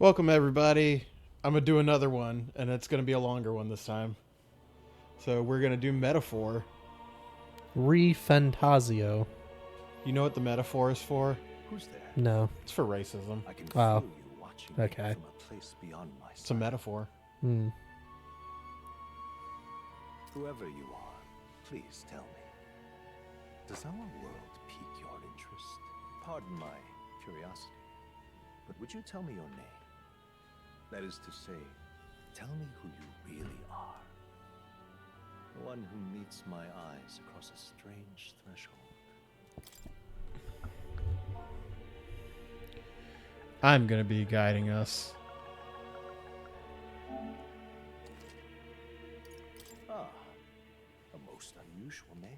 Welcome everybody. I'm gonna do another one, and it's gonna be a longer one this time. So we're gonna do metaphor. ReFantazio. You know what the metaphor is for? Who's there? No. It's for racism. I can Oh, feel you watching okay. me from a place beyond my It's a sight. metaphor. Hmm. Whoever you are, please tell me. Does our world pique your interest? Pardon my curiosity, but would you tell me your name? That is to say, tell me who you really are. One who meets my eyes across a strange threshold. I'm gonna be guiding us. Ah, a most unusual name.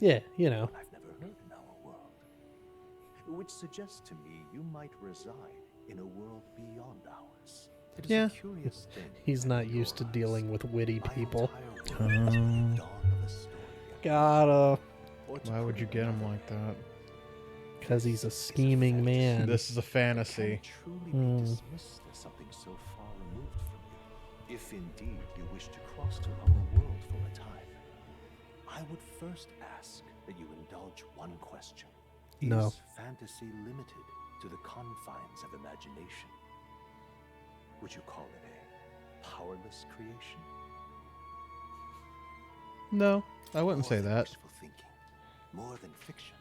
Yeah, you know. I've never heard in our world. Which suggests to me you might reside in a world beyond ours. It is Yeah. a curious thing. He's that not in used to your dealing eyes, with witty my people. entire world is the dawn of a story. Gotta. Or to Why put would you it get him another like way, that? Because he's a this is scheming fantasy. man. This is a It fantasy. can truly Hmm. be dismissed as something so far removed from you. If indeed you wish to cross to our world for a time, I would first ask that you indulge one question. No. Is fantasy limited to the confines of imagination? Would you call it a powerless creation? No, I wouldn't More say than that. wishful thinking, more than fiction.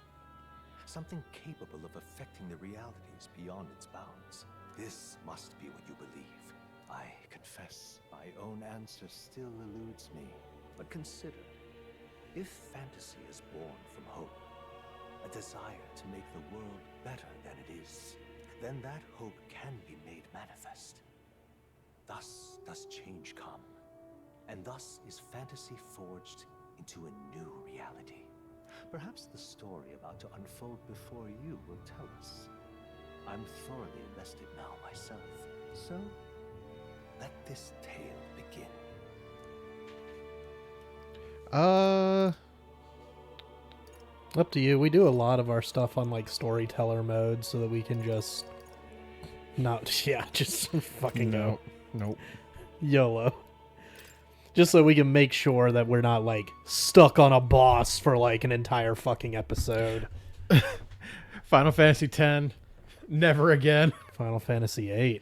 Something capable of affecting the realities beyond its bounds. This must be what you believe. I confess, my own answer still eludes me. But consider, if fantasy is born from hope, a desire to make the world better than it is, then that hope can be made manifest. Thus does change come, and thus is fantasy forged into a new reality. Perhaps the story about to unfold before you will tell us. I'm thoroughly invested now myself, so let this tale begin. Up to you. We do a lot of our stuff on like storyteller mode so that we can just not just fucking go Nope. YOLO. Just so we can make sure that we're not like stuck on a boss for like an entire fucking episode. Final Fantasy X. Never again. Final Fantasy VIII.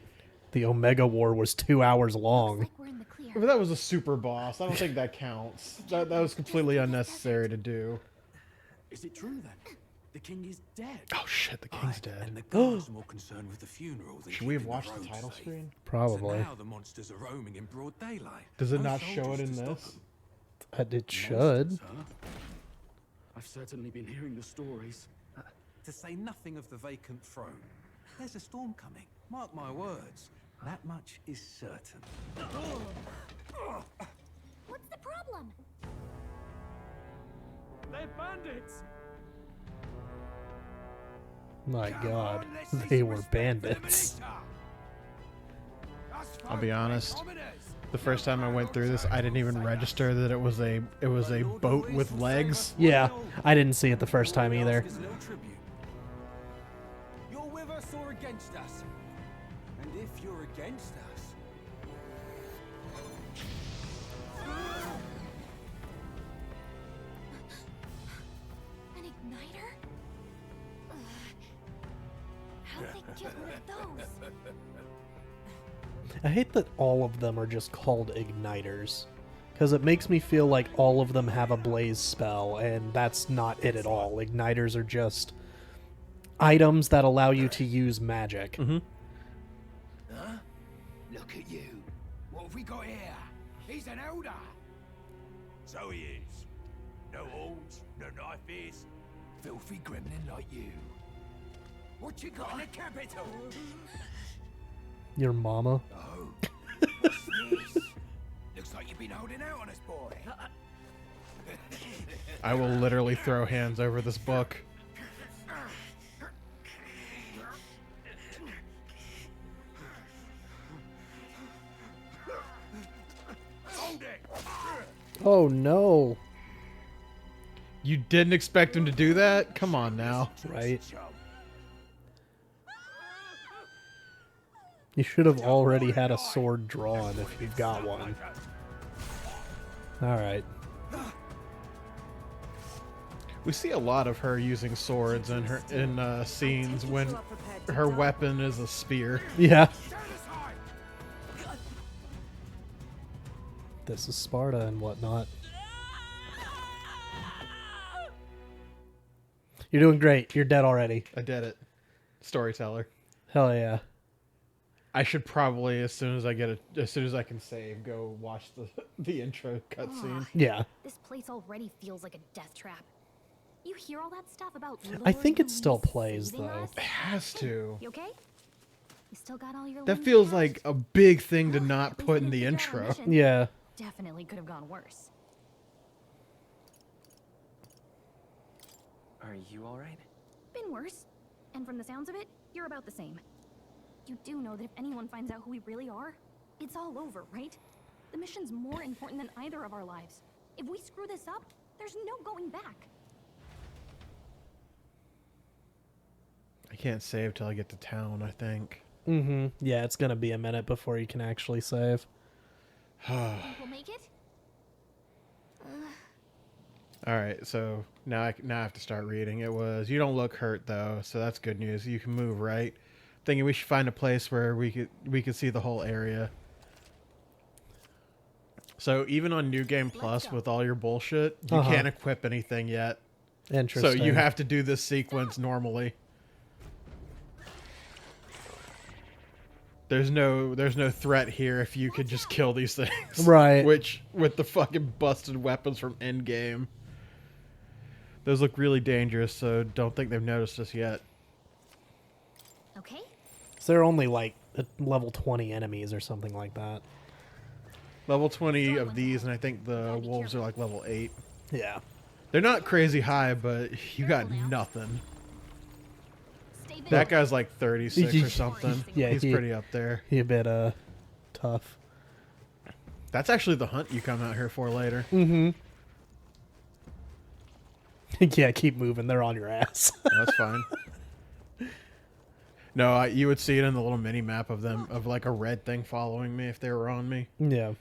The Omega War was 2 hours long. Like we're in the clear. But that was a super boss. I don't think that counts. That was completely unnecessary to do. Is it true then? The king is dead. Oh shit, the king's And dead. the guards are more concerned with the funeral than Should we have keeping watched the roads title safe. screen? Probably. So now the monsters are roaming in broad daylight. Does it No not show it soldiers in to stop this? them. It should. Monsters, huh? I've certainly been hearing the stories. To say nothing of the vacant throne. There's a storm coming. Mark my words. That much is certain. What's the problem? They're bandits! My god. They were bandits. I'll be honest. The first time I went through this, I didn't even register that it was a boat with legs. Yeah, I didn't see it the first time either. You're with us or against us? And if you're against us, An igniter? Ugh. How'd they get one of those? I hate that all of them are just called igniters. Because it makes me feel like all of them have a blaze spell, and that's not it at all. Igniters are just items that allow you to use magic. Look at you. What have we got here? He's an elder. So he is. No horns, no knife. Filthy gremlin like you. What you got in the capital? Your mama? Oh. What's this? Looks like you've been holding out on us, boy. I will literally throw hands over this book. Hold it. Oh no. You didn't expect him to do that? Come on now. Right? You should have already had a sword drawn if you've got one. Alright. We see a lot of her using swords in scenes when her weapon is a spear. Yeah. This is Sparta and whatnot. You're doing great. You're dead already. I did it. Storyteller. Hell yeah. I should probably, as soon as I can save, go watch the intro cutscene. Yeah. This place already feels like a death trap. You hear all that stuff about I think Lord it still Louise plays, saving though. us? It has to. You okay? You still got all your That limbs feels attached? like a big thing to Well, not at least put we in the didn't figure out our intro. mission. Yeah. Definitely could have gone worse. Are you alright? Been worse. And from the sounds of it, you're about the same. You do know that if anyone finds out who we really are, it's all over, right? The mission's more important than either of our lives. If we screw this up, there's no going back. I can't save till I get to town, I think. Mm-hmm. Yeah, it's gonna be a minute before you can actually save. Think we'll make it? Alright, so now I have to start reading. It was, you don't look hurt though, so that's good news. You can move, right? Thinking we should find a place where we could see the whole area. So even on New Game Plus with all your bullshit, you can't equip anything yet. So Interesting. you have to do this sequence normally. There's no threat here if you could just kill these things. Right. Which, with the fucking busted weapons from Endgame, those look really dangerous, so don't think they've noticed us yet. Okay. So they're only like level 20 enemies or something like that. Level 20 of these, and I think the wolves are like level 8. Yeah. They're not crazy high, but you got nothing. Stay That guy's like 36 or something. Yeah, He's he- pretty up there. He a bit tough. That's actually the hunt you come out here for later. Mm-hmm. Yeah, keep moving. They're on your ass. That's fine. No, you would see it in the little mini map of them, of like a red thing following me if they were on me. Yeah.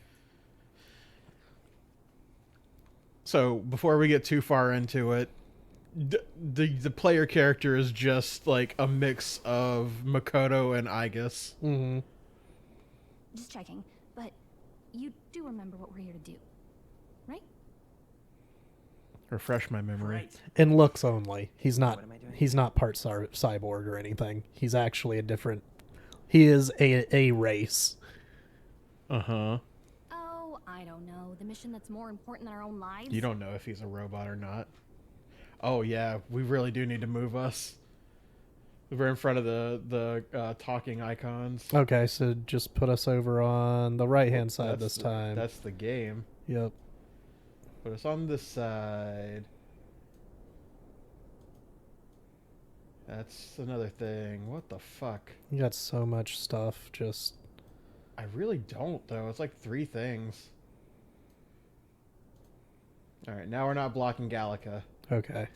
So before we get too far into it, the player character is just like a mix of Makoto and Aigis. Mm-hmm. Just checking, but you do remember what we're here to do, right? Refresh my memory. In looks only. He's not. What am I doing? He's not part cyborg or anything. He's actually a different. He is a race. Uh-huh. Oh, I don't know. The mission that's more important than our own lives? You don't know if he's a robot or not. Oh yeah, we really do need to move us. We're in front of the talking icons. Okay, so just put us over on the right hand side That's this time. That's the game. Yep. Put us on this side. That's another thing. What the fuck? You got so much stuff. Just I really don't, though. It's like 3 things. Alright, now we're not blocking Gallica. okay.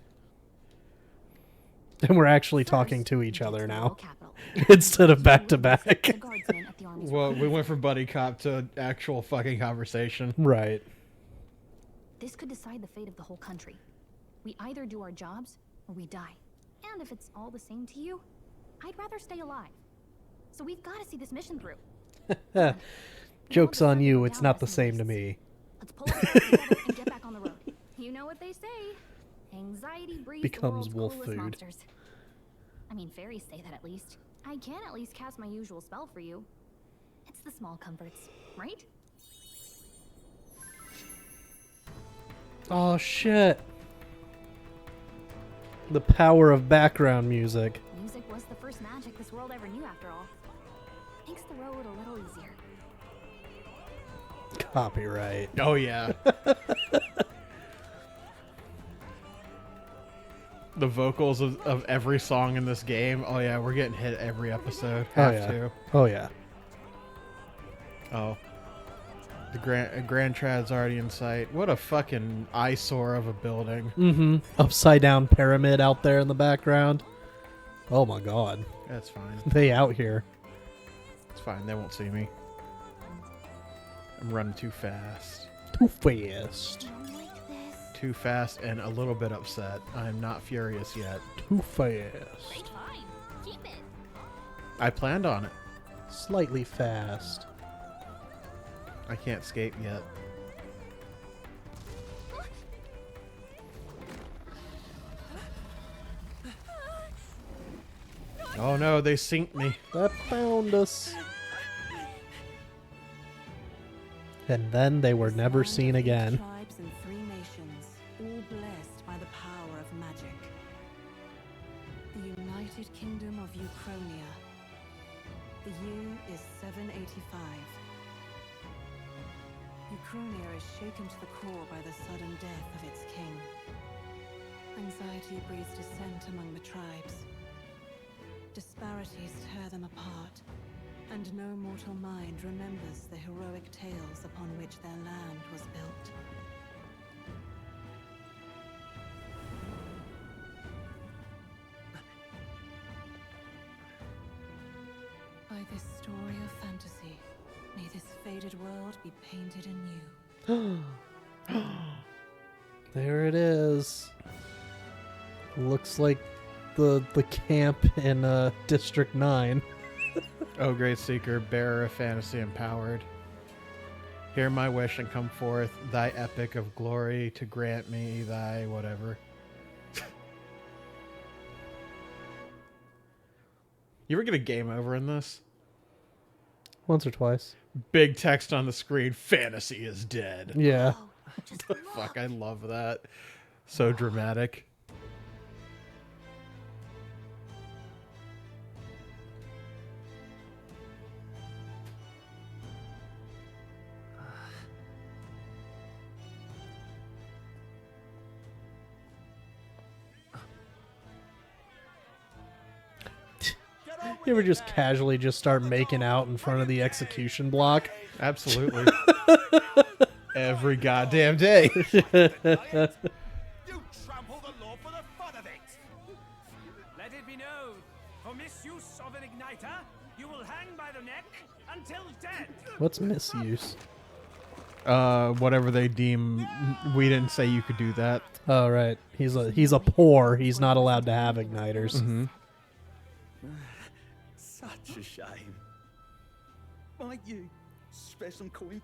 And we're actually First, talking to we each get other the now royal capital. instead of back to The back. guardsmen at the army's Well, front. we went from buddy cop to actual fucking conversation. Right. This could decide the fate of the whole country. We either do our jobs or we die. And if it's all the same to you, I'd rather stay alive. So we've got to see this mission through. Joke's on you. Down It's not with the some same to risks. me. Let's pull ourselves together and get back on the road. You know what they say. Anxiety breeds Becomes the wolf world's coolest food. monsters. I mean, fairies say that at least. I can at least cast my usual spell for you. It's the small comforts, right? Oh shit. The power of background music. Music was the first magic this world ever knew after all. Makes the road a little easier. Copyright. Oh, yeah. The vocals of every song in this game. Oh, yeah, we're getting hit every episode. Oh Have yeah. to. Oh yeah. Oh. The Grand Trad's already in sight. What a fucking eyesore of a building. Mm-hmm. Upside down pyramid out there in the background. Oh my god. That's fine. They out here. It's fine. They won't see me. I'm running too fast. Too fast. Run like this. Too fast and a little bit upset. I'm not furious yet. Too fast. Fine. Keep it. I planned on it. Slightly fast. I can't skate yet. Oh no, they synced me. That found us. And then they were never seen again. Tribes and 3 nations, all blessed by the power of magic. The United Kingdom of Ukrainia. The year is 785. Ukrainia is shaken to the core by the sudden death of its king. Anxiety breeds dissent among the tribes. Disparities tear them apart, and no mortal mind remembers the heroic tales upon which their land was built. By this story of fantasy, may this faded world be painted anew. There it is. Looks like the camp in District 9. Oh, great seeker, bearer of fantasy empowered. Hear my wish and come forth, thy epic of glory to grant me thy whatever. You ever get a game over in this? Once or twice. Big text on the screen, fantasy is dead. Yeah. Oh, just look. Fuck, I love that. So dramatic. You ever just casually just start making out in front of the execution block? Absolutely. Every goddamn day. You trample the law for the fun of it! Let it be known, for misuse of an igniter, you will hang by the neck until dead. What's misuse? Whatever they deem. We didn't say you could do that. Oh, right. He's a poor. He's not allowed to have igniters. Mm-hmm. Such a shame. Might you spare some coin?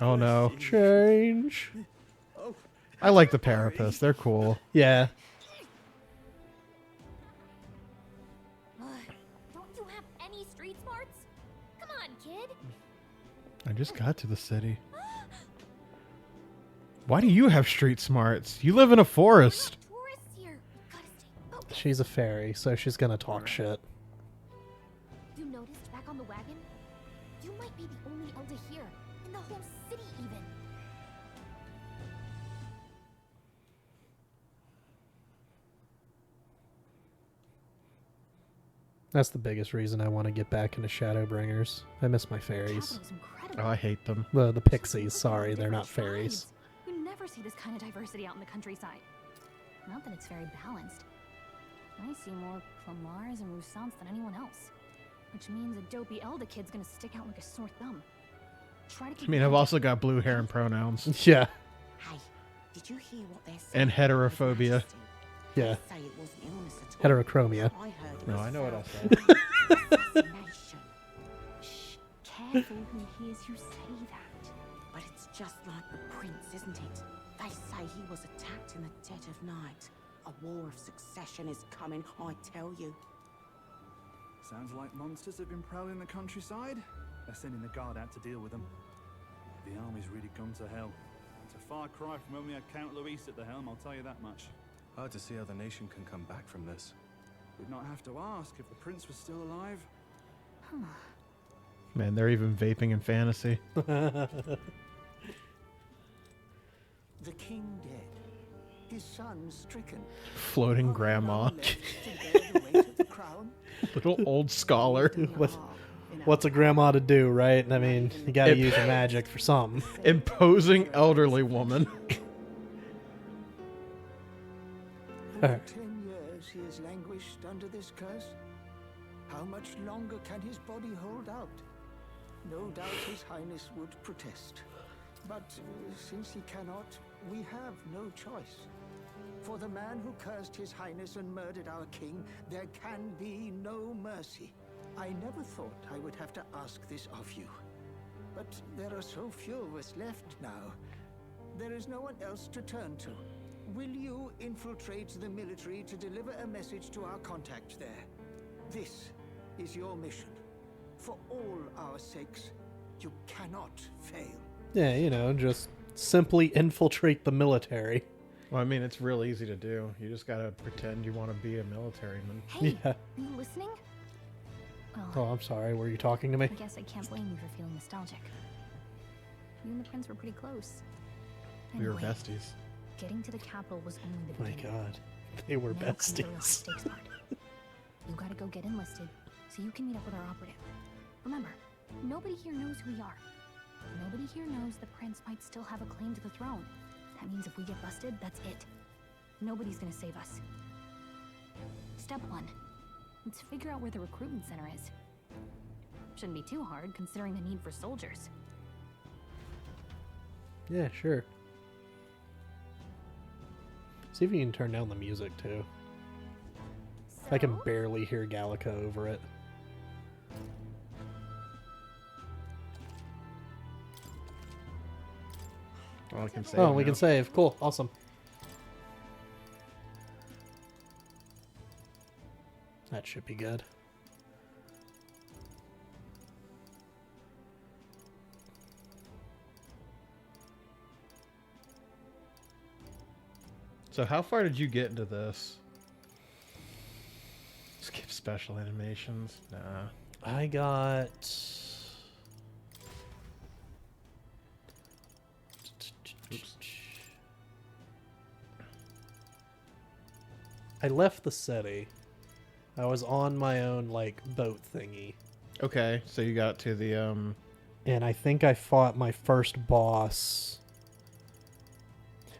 Oh no. Change. Oh, I like the Parapists. They're cool. Yeah. Don't you have any street smarts? Come on, kid. I just got to the city. Why do you have street smarts? You live in a forest. Tourists here. Gotta stay focused. She's a fairy, so she's gonna talk shit. You noticed back on the wagon? You might be the only elder here, in the whole city even. That's the biggest reason I want to get back into Shadowbringers. I miss my fairies. Capital's incredible. Oh, I hate them. The pixies, sorry, they're not fairies. You never see this kind of diversity out in the countryside. Not that it's very balanced. I see more Clamars and Roussants than anyone else. Which means a dopey elder kid's gonna stick out like a sore thumb. Try to keep I mean, I've also got blue hair and pronouns. Yeah, Hey, did you hear what they're saying? And heterophobia. yeah. They say it wasn't illness at all. Heterochromia. I heard it No, was I know what I self- said. assassination. Shh, careful who hears you say that. But it's just like the prince, isn't it? They say he was attacked in the dead of night. A war of succession is coming, I tell you. Sounds like monsters have been prowling the countryside. They're sending the guard out to deal with them. The army's really gone to hell. It's a far cry from when we had Count Luis at the helm, I'll tell you that much. Hard to see how the nation can come back from this. We'd not have to ask if the prince was still alive. Man, they're even vaping in fantasy. The king dead. His son stricken. Floating Are grandma. none left to bear the weight of the crown? Little old scholar. What's a grandma to do, right? I mean, you gotta It- use her magic for something. Imposing elderly woman. And for 10 years he has languished under this curse. How much longer can his body hold out? No doubt His Highness would protest. But since he cannot, we have no choice. For the man who cursed His Highness and murdered our king, there can be no mercy. I never thought I would have to ask this of you. But there are so few of us left now. There is no one else to turn to. Will you infiltrate the military to deliver a message to our contact there? This is your mission. For all our sakes, you cannot fail. Yeah, you know, just simply infiltrate the military. Well, I mean, it's real easy to do. You just gotta pretend you want to be a militaryman. Hey, Yeah. are you listening? Well, Oh, I'm sorry. Were you talking to me? I guess I can't blame you for feeling nostalgic. You and the prince were pretty close. We were Anyway, besties. getting to the capital was only the My beginning. God. They were Now comes the real besties. stakes part. You gotta go get enlisted so you can meet up with our operative. Remember, nobody here knows who we are. Nobody here knows the prince might still have a claim to the throne. That means if we get busted, that's it. Nobody's gonna save us. Step 1. Let's figure out where the recruitment center is. Shouldn't be too hard, considering the need for soldiers. Yeah, sure. See if you can turn down the music, too. I can So, barely hear Gallica over it. All I can say. Oh, we can save. Cool. Awesome. That should be good. So how far did you get into this? Skip special animations? Nah. I got... Oops. I left the city. I was on my own, like, boat thingy. Okay, so you got to the And I think I fought my first boss.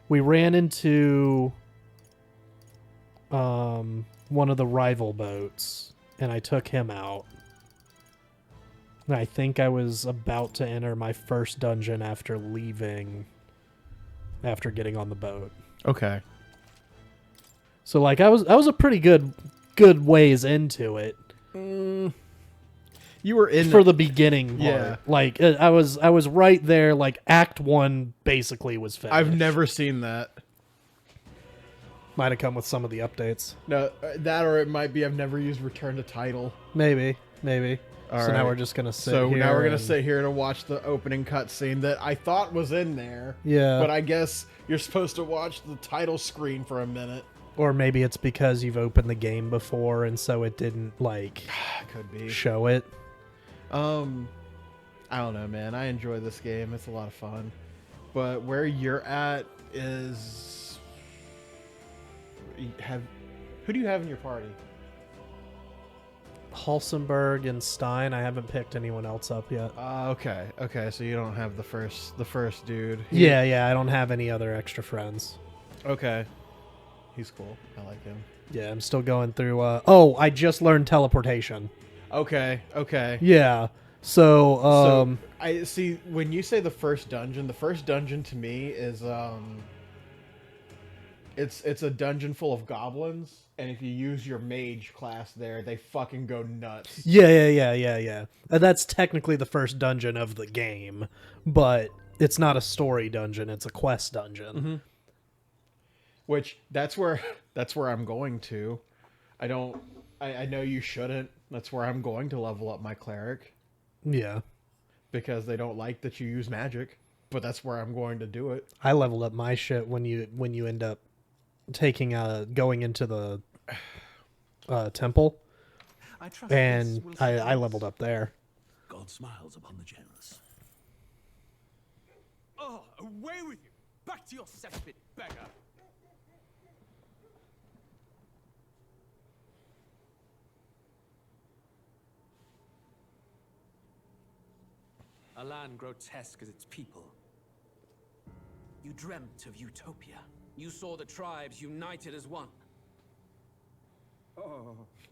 We ran into one of the rival boats, and I took him out. And I think I was about to enter my first dungeon after leaving, after getting on the boat. Okay. So like I was a pretty good ways into it. You were in For the beginning part. Yeah. Like I was right there, like Act 1 basically was finished. I've never seen that. Might have come with some of the updates. No, that or it might be I've never used return to title. Maybe. All So right. now we're just gonna sit So here now we're gonna and- sit here to watch the opening cutscene that I thought was in there. Yeah. But I guess you're supposed to watch the title screen for a minute. Or maybe it's because you've opened the game before and so it didn't like Could be. show it. I don't know, man. I enjoy this game. It's a lot of fun. But where you're at is who do you have in your party? Halsenberg and Stein. I haven't picked anyone else up yet. Okay. So you don't have the first dude. Yeah, I don't have any other extra friends. Okay. He's cool. I like him. Yeah, I'm still going through oh, I just learned teleportation. Okay. Yeah. So So I see when you say the first dungeon to me is it's a dungeon full of goblins, and if you use your mage class there, they fucking go nuts. Yeah. That's technically the first dungeon of the game, but it's not a story dungeon, it's a quest dungeon. Mm-hmm. Which that's where I'm going to. I know you shouldn't. That's where I'm going to level up my cleric. Yeah. Because they don't like that you use magic, but that's where I'm going to do it. I leveled up my shit when you end up taking going into the temple, I trust and this will I suffice. leveled up there. God smiles upon the generous. Oh, away with you! Back to your cesspit, beggar! A land grotesque as its people. You dreamt of utopia. You saw the tribes united as one.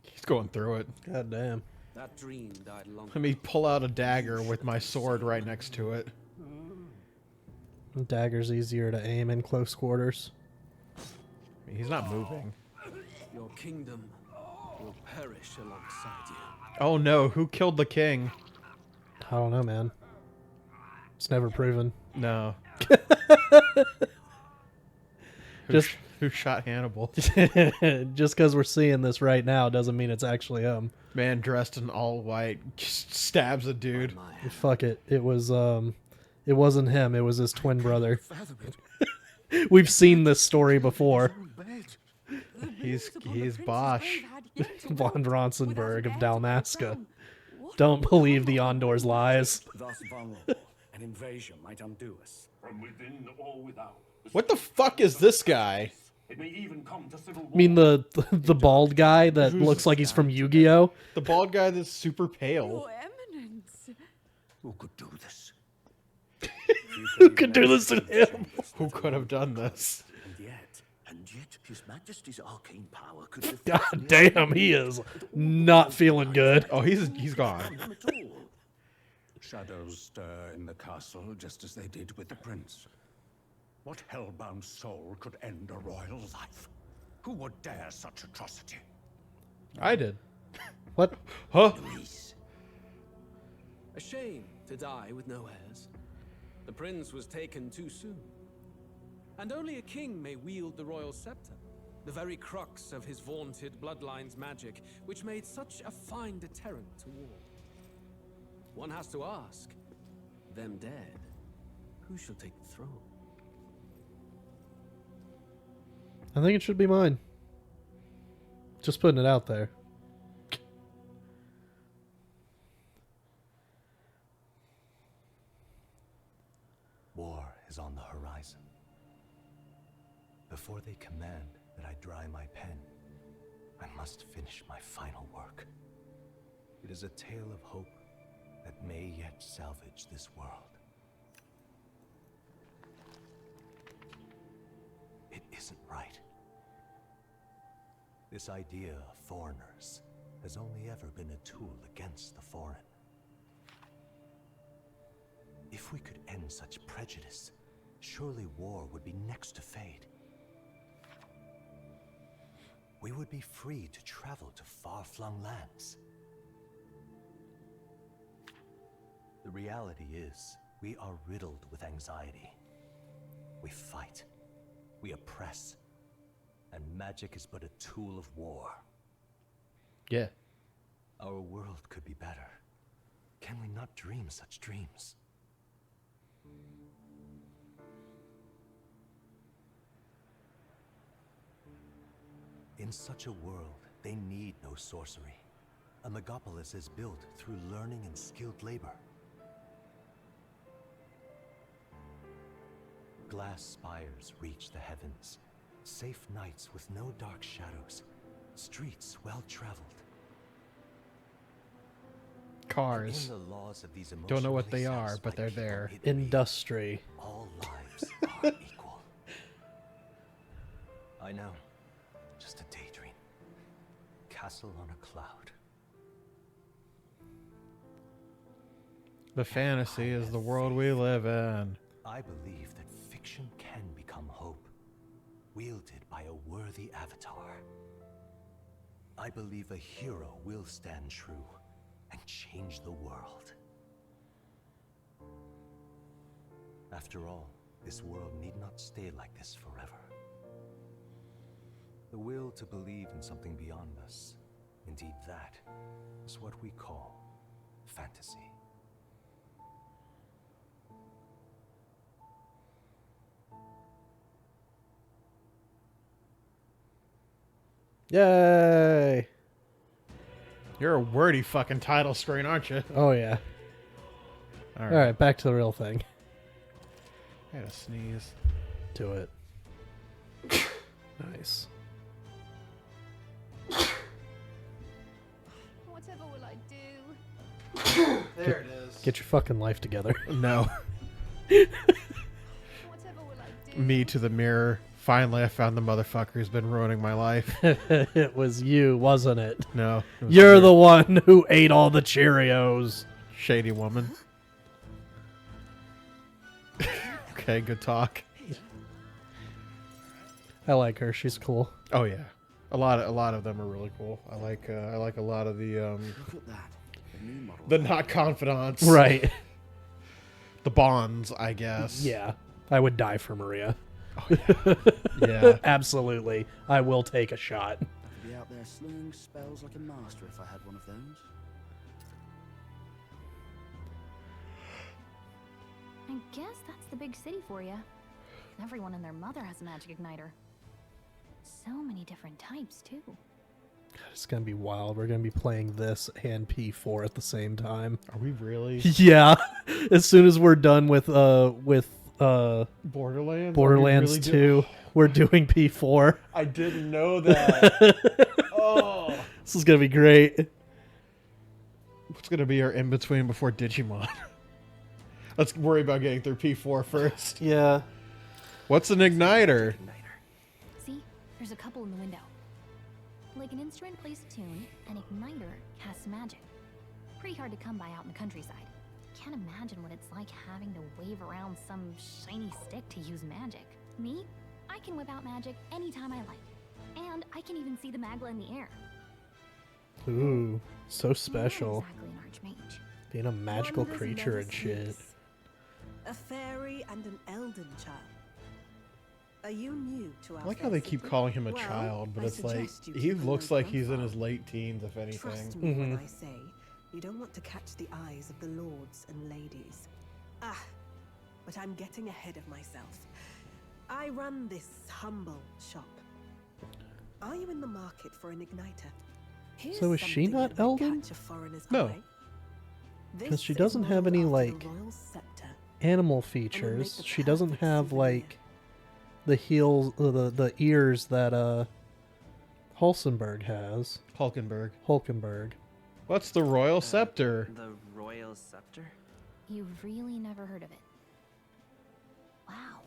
He's going through it. God damn. That dream died long Let me pull out a dagger with my sword right next to it. Dagger's easier to aim in close quarters. He's not moving. Your kingdom will perish alongside you. Oh no, who killed the king? I don't know, man. It's never proven. No. Just who shot Hannibal? just because we're seeing this right now doesn't mean it's actually him. Man dressed in all white stabs a dude. Fuck it. It wasn't him. It was his twin brother. We've seen this story before. He's Bosch. Von Ronsenberg of Dalmasca. Don't believe the Ondor's lies. Thus vulnerable, an invasion might undo us. From within or without. What the fuck is this guy? It may even come to civil war. I mean the bald guy that looks like he's from Yu-Gi-Oh? The bald guy that's super pale. Your Eminence. Who could do this? Who could do this to him? Who could have done this? And yet, His Majesty's arcane power could God damn, he is not feeling good. Oh, he's gone. Shadows stir in the castle just as they did with the prince. What hellbound soul could end a royal life? Who would dare such atrocity? I did. What? Huh? A shame to die with no heirs. The prince was taken too soon. And only a king may wield the royal scepter, the very crux of his vaunted bloodline's magic, which made such a fine deterrent to war. One has to ask, them dead, who shall take the throne? I think it should be mine. Just putting it out there. War is on the horizon. Before they command that I dry my pen, I must finish my final work. It is a tale of hope that may yet salvage this world. It isn't right. This idea of foreigners has only ever been a tool against the foreign. If we could end such prejudice, surely war would be next to fade. We would be free to travel to far-flung lands. The reality is, we are riddled with anxiety. We fight, we oppress, and magic is but a tool of war. Yeah. Our world could be better. Can we not dream such dreams? In such a world, they need no sorcery. A megapolis is built through learning and skilled labor. Glass spires reach the heavens. Safe nights with no dark shadows. Streets well-traveled. Cars. In the laws of these Don't know what emotionally they are, satisfied but they're people, there. it reads, Industry. all lives are equal. I know. Just a daydream. Castle on a cloud. The fantasy is the world we live in. I believe that fiction can become hope, wielded by a worthy avatar. I believe a hero will stand true and change the world. After all, this world need not stay like this forever. The will to believe in something beyond us, indeed that, is what we call fantasy. Yay! You're a wordy fucking title screen, aren't you? Oh yeah. All All right, back to the real thing. I had a sneeze. Do it. Nice. Whatever will I do? There it is. Get your fucking life together. No. Whatever will I do? Me to the mirror. Finally, I found the motherfucker who's been ruining my life. It was you, wasn't it? No. It was You're weird. the one who ate all the Cheerios. Shady woman. Okay, good talk. I like her. She's cool. Oh yeah, a lot of them are really cool. I like a lot of the Look at that. The new model. the not confidants, Right. The bonds, I guess. Yeah. I would die for Maria. Yeah. Absolutely. I will take a shot. I could be out there slinging spells like a master if I had one of those. I guess that's the big city for you. Everyone and their mother has a magic igniter. So many different types, too. It's going to be wild. We're going to be playing this and P4 at the same time. Are we really? Yeah. As soon as we're done with Borderlands? Borderlands Are we really 2, we're doing P4. I didn't know that. Oh. This is going to be great. What's gonna be our in between before Digimon? Let's worry about getting through P4 first. Yeah. What's an igniter? See? There's a couple in the window. Like an instrument plays a tune, an igniter casts magic. Pretty hard to come by out in the countryside. Can't imagine what it's like having to wave around some shiny stick to use magic. Me? I can whip out magic anytime I like. And I can even see the magla in the air. Ooh, so I'm special. not exactly an archmage. Being a magical Wonders creature never and shit. cease. A fairy and an Elden child. Are you new to our I like how they fair keep city? calling him a Well, child, but I it's like suggest you he keep a looks low like he's in profile. his late teens, if anything. Trust me when I say you don't want to catch the eyes of the lords and ladies. Ah, but I'm getting ahead of myself. I run this humble shop. Are you in the market for an igniter? Here's So is she something not that might Elden? catch a foreigner's No. eye. Because she This is doesn't have any, modeled after like, the royal scepter. animal make features. the She doesn't perfect have, souvenir. like, the heels, the ears that, Hulkenberg has. Hulkenberg. Hulkenberg. What's the royal scepter? The royal scepter? You've really never heard of it. Wow.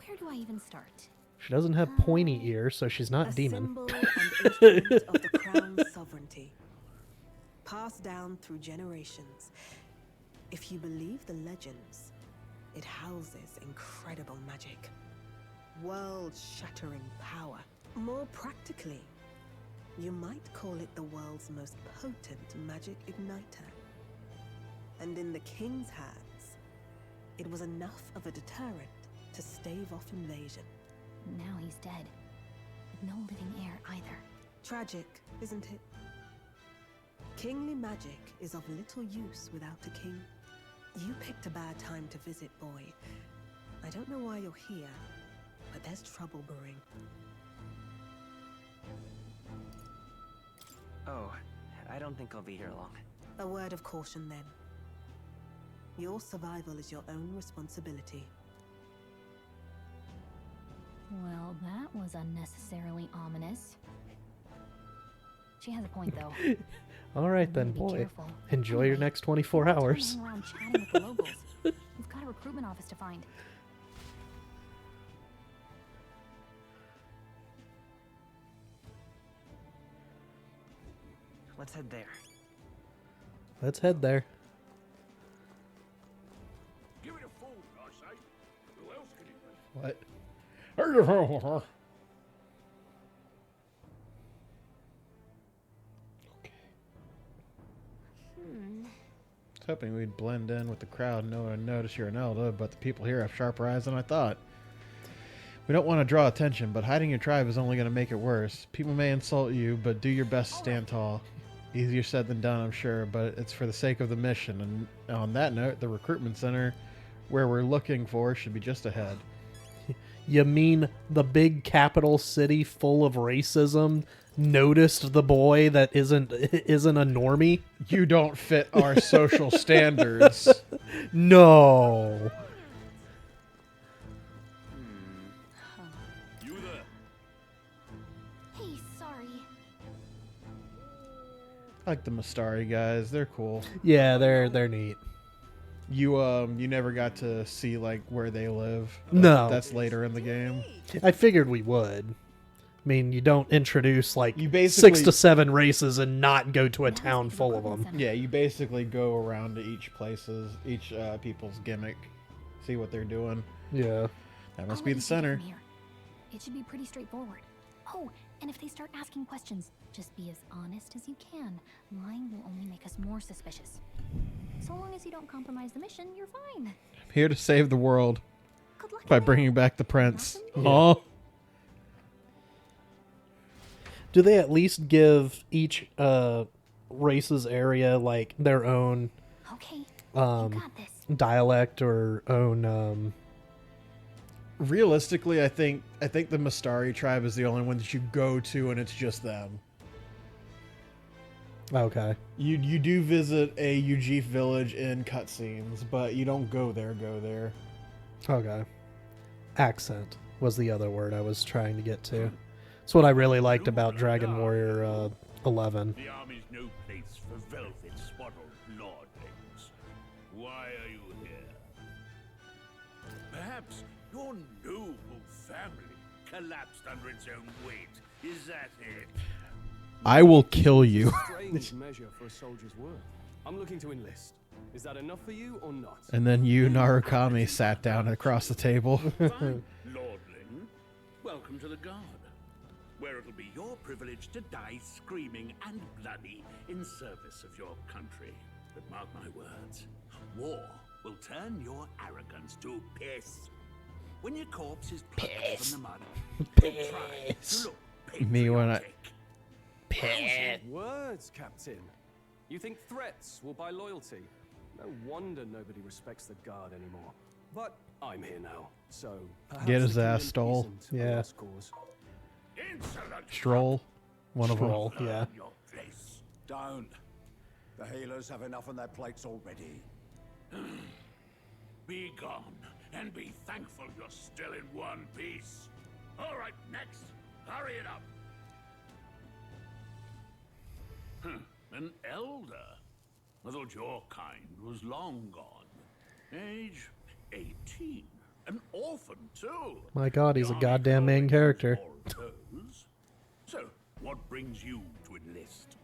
Where do I even start? She doesn't have pointy ears, so she's not A demon. symbol and instrument of the crown's sovereignty, passed down through generations. If you believe the legends, it houses incredible magic, world-shattering power. More practically, you might call it the world's most potent magic igniter. And in the king's hands, it was enough of a deterrent to stave off invasion. Now he's dead. With no living heir either. Tragic, isn't it? Kingly magic is of little use without a king. You picked a bad time to visit, boy. I don't know why you're here, but there's trouble brewing. Oh, I don't think I'll be here long. A word of caution then. Your survival is your own responsibility. Well, that was unnecessarily ominous. She has a point, though. All right then, Be boy. careful. Enjoy your Anyway, next 24 don't hours. hang around chatting with the locals. We've got a recruitment office to find. Let's head there. Let's head there. Give it a fool, I say. Who else can it be? What? I was hoping we'd blend in with the crowd and no one would notice you're an Elder, but the people here have sharper eyes than I thought. We don't want to draw attention, but hiding your tribe is only going to make it worse. People may insult you, but do your best to stand tall. Easier said than done, I'm sure, but it's for the sake of the mission. And on that note, the recruitment center where we're looking for should be just ahead. You mean the big capital city full of racism noticed the boy that isn't a normie? You don't fit our social standards. No. You there? Hey, sorry. I like the Mastari guys. They're cool. Yeah, they're neat. You never got to see like where they live. No. That's later in the game. I figured we would. I mean, you don't introduce like You basically 6 to 7 races and not go to a town full of them. Yeah, you basically go around to each people's gimmick, see what they're doing. Yeah. That must I'll be let the you take it center. from here. It should be pretty straightforward. Oh, and if they start asking questions, just be as honest as you can. Lying will only make us more suspicious. So long as you don't compromise the mission, you're fine. I'm here to save the world Good luck by in there. bringing back the prince. Yeah. Oh, Do they at least give each race's area like their own Okay, you got this. dialect or own realistically, I think the Mastari tribe is the only one that you go to, and it's just them. Okay. You do visit a Ujif village in cutscenes, but you don't go there. Okay. Accent was the other word I was trying to get to. It's what I really liked about Dragon Warrior 11. The army's no place for velvet swaddled lordlings. Why are you here? Perhaps your noble family collapsed under its own weight. Is that it? I will kill you. Strange measure for a soldier's work. I'm looking to enlist. Is that enough for you or not? And then you, Narukami, sat down across the table. Fine, lordling. Welcome to the guard, where it'll be your privilege to die screaming and bloody in service of your country. But mark my words, war will turn your arrogance to piss. When your corpse is plucked from the mud, you'll try to look Me when I... Wowsy words, Captain. You think threats will buy loyalty? No wonder nobody respects the guard anymore. But I'm here now, so perhaps Get his the ass kingdom stole. isn't a Yeah. lost cause. Insolent Stroll. One of them. Stroll, yeah. your place. Don't. The healers have enough on their plates already. Be gone, and be thankful you're still in one piece. All right, next. Hurry it up. An elder? I thought your kind was long gone. Age 18. An orphan, too. My god, he's a The army goddamn main colonies character. more of those. So, what brings you to enlist?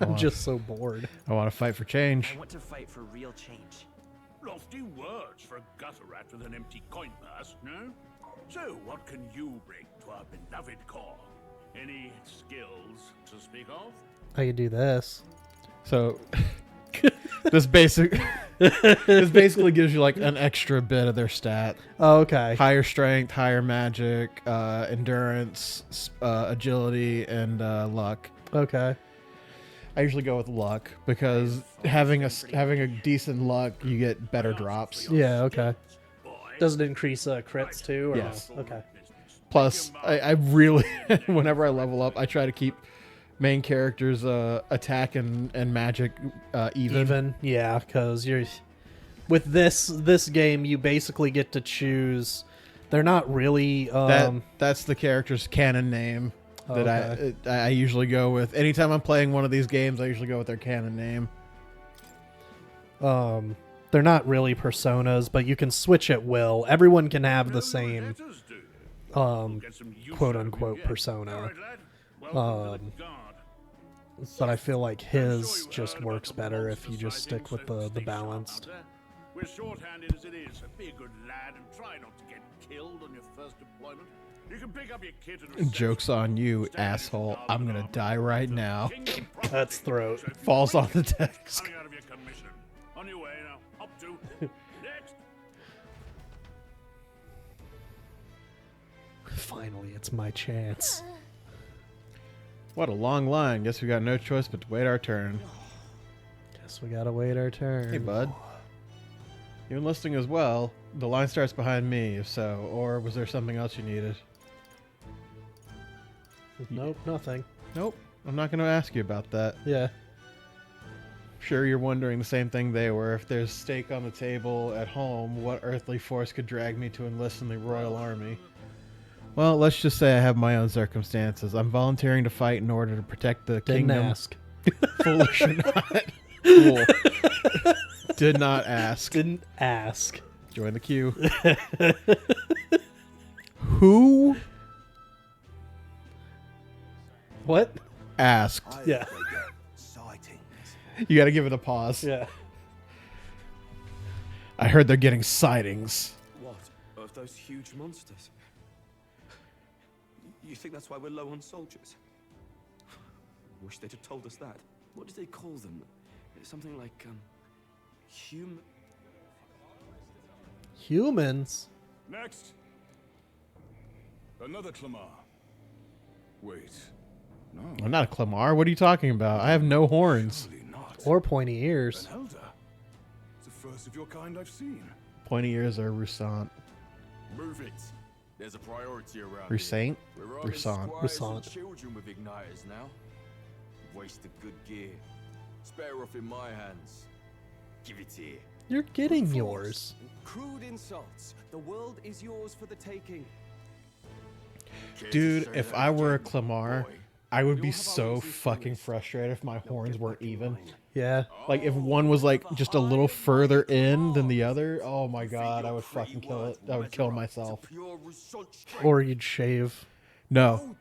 I'm just so bored. I want to fight for change. I want to fight for real change. Lofty words for a gutter rat with an empty coin purse, no? So, what can you bring to our beloved corps? Any skills to speak of? I could do this. So, this basically gives you like an extra bit of their stat. Oh, okay. Higher strength, higher magic, endurance, agility, and luck. Okay. I usually go with luck because having a decent luck, you get better drops. Yeah, okay. Does it increase crits too? Or Yes. No? Okay. Plus, I really, whenever I level up, I try to keep main characters' attack and magic even. Yeah, because you're with this game, you basically get to choose. They're not really. That's the character's canon name that Okay. I usually go with. Anytime I'm playing one of these games, I usually go with their canon name. They're not really personas, but you can switch at will. Everyone can have the same, quote unquote persona. But I feel like his just works better if you just stick with the balanced. We're short-handed as it is. Be a good lad and try not to get killed on your first deployment. You can pick up your kit and Joke's on you, asshole. I'm gonna die right now. Cuts throat. Falls on the desk. Coming out of your commission. On your way now. Up to next. Finally, it's my chance. What a long line. Guess we got no choice but to wait our turn. Guess we gotta wait our turn. Hey, bud. You enlisting as well? The line starts behind me, if so. Or was there something else you needed? Nope, nothing. Nope. I'm not going to ask you about that. Yeah. Sure, you're wondering the same thing they were. If there's steak on the table at home, what earthly force could drag me to enlist in the Royal Army? Well, let's just say I have my own circumstances. I'm volunteering to fight in order to protect the Didn't kingdom. ask. Foolish or not. Cool. Did not ask. Didn't ask. Join the queue. Who What? asked? Yeah. You got to give it a pause. Yeah. I heard they're getting sightings. What? Of those huge monsters? You think that's why we're low on soldiers? Wish they'd have told us that. What did they call them? Something like, Humans? Next. Another Clamar. Wait. No. I'm not a Clamar. What are you talking about? I have no horns. Or pointy ears. An elder. It's the first of your kind I've seen. Pointy ears are Roussant. Move it. There's a priority around Roussant? here. We're arming Roussant. squires and Roussant. children with igniters now. Wasted good gear. It's better off in my hands. Give it here. You're getting yours. crude insults. The world is yours for the taking. Dude, if I were a Clamar, I would be so fucking frustrated if my horns weren't even. Yeah. Like, if one was, like, just a little further in than the other, oh my god, I would fucking kill it. I would kill myself. Or you'd shave. No.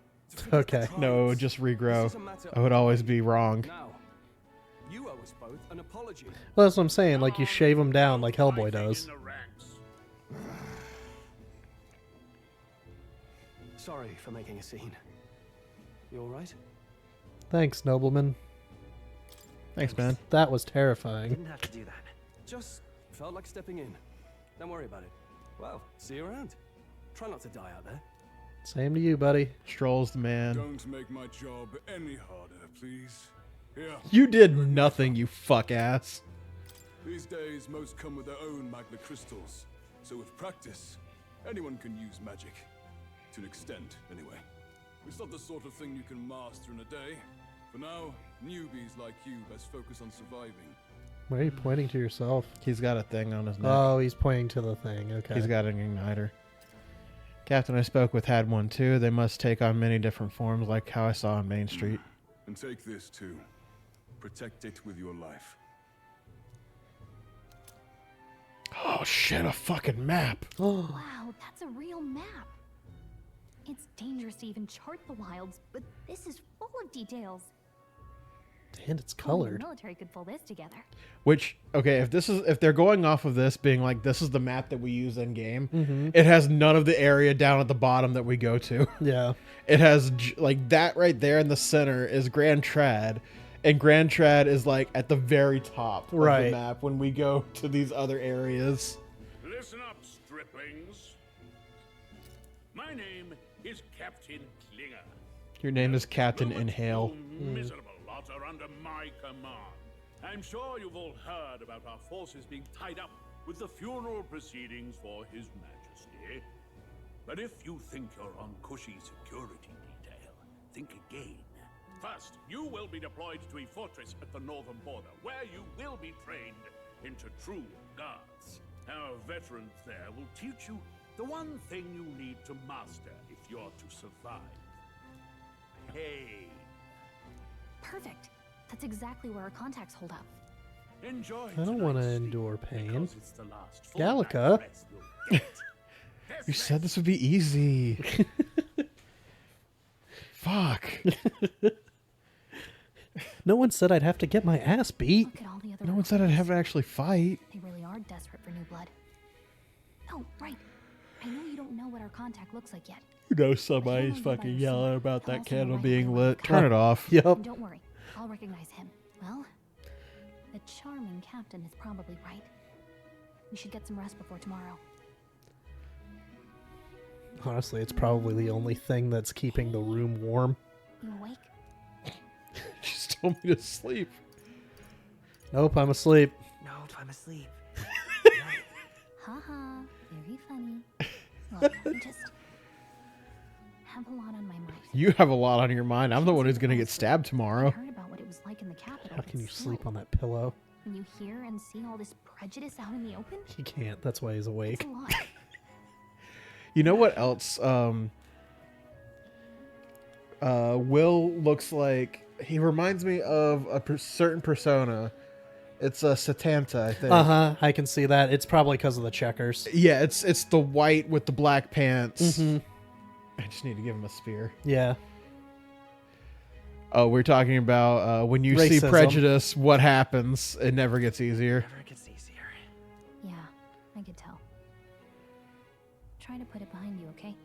Okay. No, it would just regrow. I would always be wrong. You owe us both an apology. Well, that's what I'm saying. Like, you shave them down like Hellboy does. Sorry for making a scene. You alright? Thanks, nobleman. Thanks, man. That was terrifying. Didn't have to do that. Just felt like stepping in. Don't worry about it. Well, see you around. Try not to die out there. Same to you, buddy. Stroll's the man. Don't make my job any harder, please. Here. You did nothing, you fuck ass. These days, most come with their own magna crystals. So with practice, anyone can use magic. To an extent, anyway. It's not the sort of thing you can master in a day. For now, newbies like you best focus on surviving. Why are you pointing to yourself? He's got a thing on his neck. Oh, he's pointing to the thing. Okay. He's got an igniter. Captain I spoke with had one too. They must take on many different forms like how I saw on Main Street. And take this too. Protect it with your life. Oh shit, a fucking map. Wow, that's a real map. It's dangerous to even chart the wilds, but this is full of details. And it's Only colored. the military could pull this together. Which, okay, if they're going off of this being like this is the map that we use in game, Mhm. it has none of the area down at the bottom that we go to. Yeah. It has like that right there in the center is Grand Trad, and Grand Trad is like at the very top of Right. the map when we go to these other areas. Listen up, striplings. My name is Captain Klinger. Your name is Captain Inhale. You miserable lot are under my command. I'm sure you've all heard about our forces being tied up with the funeral proceedings for His Majesty. But if you think you're on cushy security detail, think again. First, you will be deployed to a fortress at the northern border, where you will be trained into true guards. Our veterans there will teach you the one thing you need to master if you're to survive. Hey. Perfect. That's exactly where our contacts hold up. Enjoy. I don't want to endure pain. because it's the last full Gallica. night's rest you'll get. You said this would be easy. Fuck. No one said I'd have to get my ass beat. Look at all the other No one said I'd have to actually fight. They really are desperate for new blood. Oh, right. I know you don't know what our contact looks like yet. You know somebody's fucking yelling about that candle being lit. Turn it off. Yep. And don't worry, I'll recognize him. Well, the charming captain is probably right. We should get some rest before tomorrow. Honestly, it's probably the only thing that's keeping the room warm. You awake? She just told me to sleep. Nope, I'm asleep. Nope, I'm asleep. Haha, very funny. Look, I just have a lot on my mind. You have a lot on your mind. I'm the one who's gonna get stabbed tomorrow. I heard about what it was like in the capital. How can but you sleep still, on that pillow? when you hear and see all this prejudice out in the open? He can't. That's why he's It's awake. a lot. You know what else? Will looks like he reminds me of a certain persona It's a Satanta, I think. I can see that. It's probably because of the checkers. Yeah, it's the white with the black pants. Mm-hmm. I just need to give him a spear. Yeah. Oh, we're talking about when you see Racism. prejudice, what happens? It never gets easier. Never gets easier. Yeah, I could tell. Try to put it behind you, okay?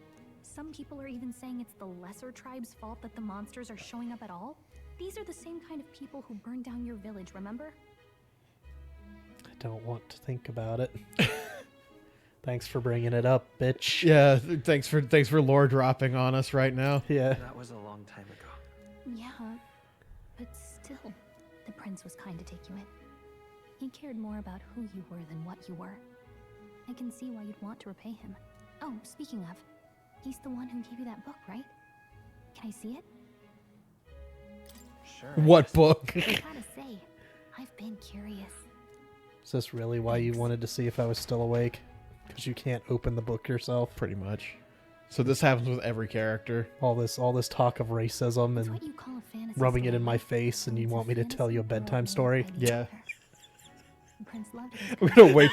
Some people are even saying it's the lesser tribe's fault that the monsters are showing up at all. These are the same kind of people who burned down your village, remember? I don't want to think about it. Thanks for bringing it up, bitch. Yeah, thanks for lore dropping on us right now. Yeah. That was a long time ago. Yeah, but still, the prince was kind to take you in. He cared more about who you were than what you were. I can see why you'd want to repay him. Oh, speaking of, he's the one who gave you that book, right? Can I see it? Sure. What book? I gotta say, I've been curious. Is this really why you wanted to see if I was still awake? Because you can't open the book yourself? Pretty much. So this happens with every character. All this talk of racism It's and what you call a fantasy rubbing it story, in my right? face, and you It's a want me to tell you a fantasy bedtime world story? made by Yeah. the Prince loved it. I'm gonna wake.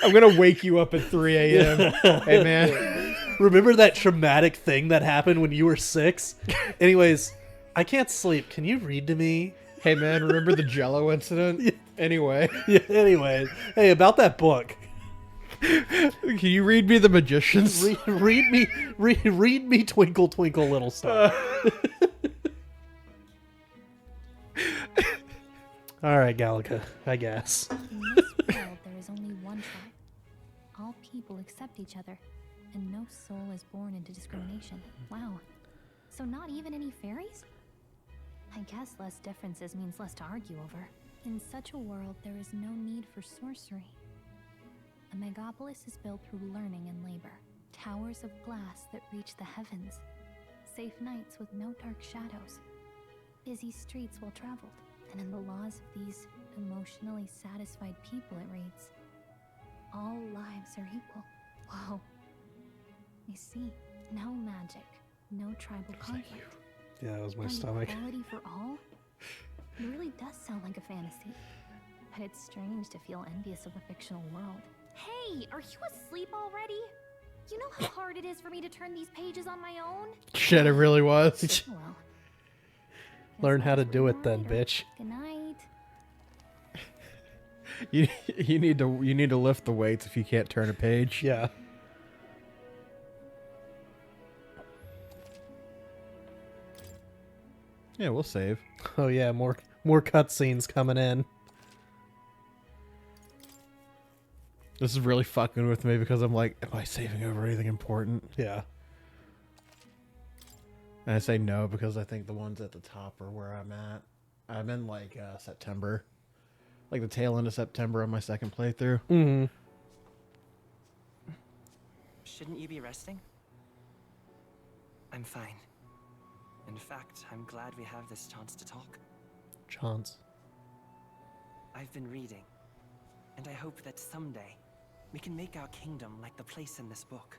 I'm gonna wake you up at 3 a.m. Hey man. Remember that traumatic thing that happened when you were 6? Anyways, I can't sleep. Can you read to me? Hey man, remember the Jello incident? Anyway. Yeah, anyway. Hey, about that book. Can you read me The Magicians? Read me Twinkle Twinkle Little Star. All right, Gallica, I guess. In this world, there is only one tribe. All people accept each other, and no soul is born into discrimination. Wow. So not even any fairies? I guess less differences means less to argue over. In such a world, there is no need for sorcery. A megapolis is built through learning and labor. Towers of glass that reach the heavens. Safe nights with no dark shadows. Busy streets well traveled. And in the laws of these emotionally satisfied people, it reads, all lives are equal. Whoa. I see. No magic. No tribal conflict. Yeah, that was my And stomach. equality for all? It really does sound like a fantasy. But it's strange to feel envious of a fictional world. Hey, are you asleep already? You know how hard it is for me to turn these pages on my own? Shit, it really was. Well, Learn how to do it then, bitch. good night. You need to lift the weights if you can't turn a page. Yeah. Yeah, we'll save. Oh yeah, more cutscenes coming in. This is really fucking with me because I'm like, am I saving over anything important? Yeah. And I say no because I think the ones at the top are where I'm at. I'm in like September. Like the tail end of September on my second playthrough. Mm-hmm. Shouldn't you be resting? I'm fine. In fact, I'm glad we have this chance to talk. Chance. I've been reading, and I hope that someday we can make our kingdom like the place in this book.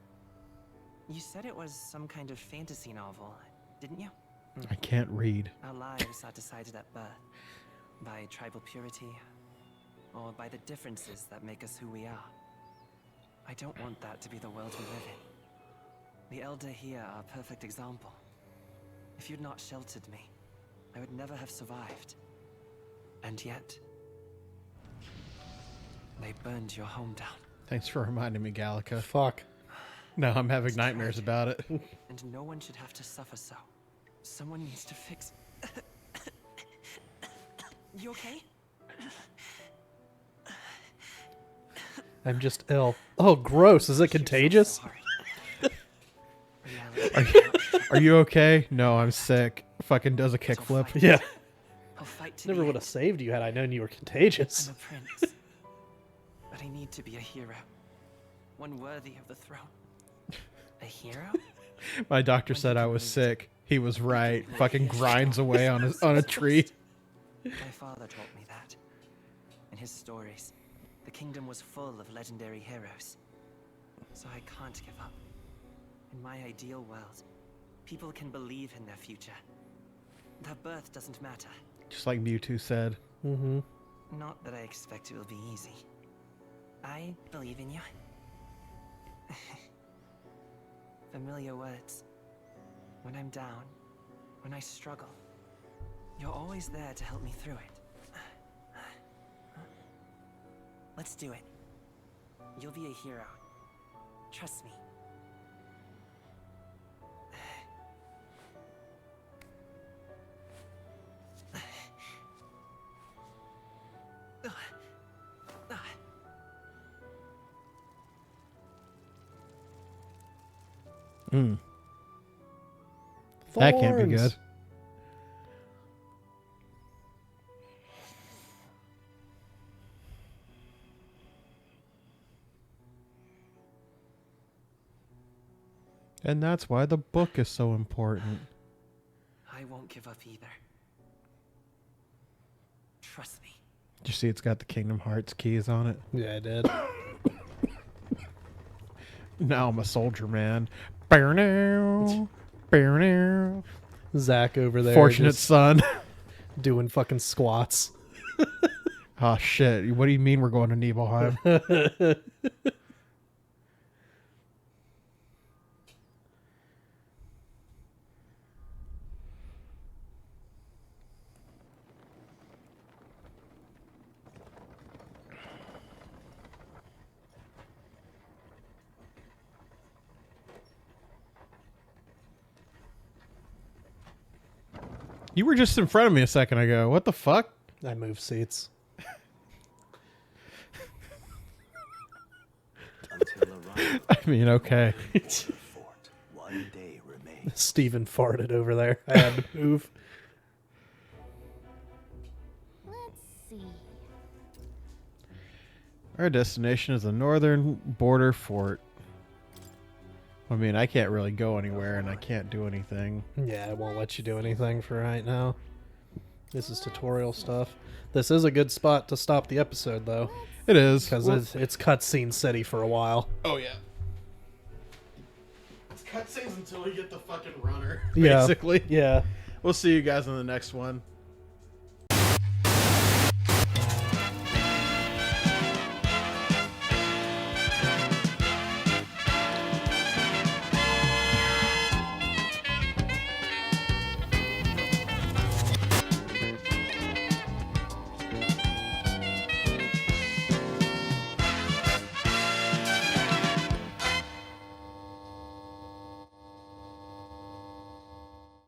You said it was some kind of fantasy novel, didn't you? I can't read. Our lives are decided at birth, by tribal purity, or by the differences that make us who we are. I don't want that to be the world we live in. The Elder here are a perfect example. If you'd not sheltered me, I would never have survived. And yet, they burned your home down. Thanks for reminding me, Gallica. Fuck. No, I'm having nightmares about it. And no one should have to suffer so. Someone needs to fix... You okay? I'm just ill. Oh, gross. Is it contagious? Are you okay? No, I'm sick. Fucking does a kickflip. Yeah. I'll fight to Never the would have end. saved you had I known you were contagious. I'm a prince. But I need to be a hero. One worthy of the throne. A hero? My doctor said I was sick. He was right. Fucking grinds away on a tree. My father taught me that. In his stories, the kingdom was full of legendary heroes. So I can't give up. In my ideal world, people can believe in their future. Their birth doesn't matter. Just like Mewtwo said. Mm-hmm. Not that I expect it will be easy. I believe in you. Familiar words. When I'm down, when I struggle, you're always there to help me through it. Let's do it. You'll be a hero. Trust me. That can't be good. And that's why the book is so important. I won't give up either. Trust me. Did you see it's got the Kingdom Hearts keys on it? Yeah, I did. Now I'm a soldier, man. Bear now. Bear now. Zach over there. Fortunate son. Doing fucking squats. Oh, shit. What do you mean we're going to Nibelheim? You were just in front of me a second ago. What the fuck? I moved seats. I mean, okay. One day remains. Steven farted over there. I had to move. Let's see. Our destination is the northern border fort. I mean, I can't really go anywhere and I can't do anything. Yeah, it won't let you do anything for right now. This is tutorial stuff. This is a good spot to stop the episode, though. It is. Because it's cutscene city for a while. Oh, yeah. It's cutscenes until we get the fucking runner, Yeah. basically. Yeah. We'll see you guys in the next one.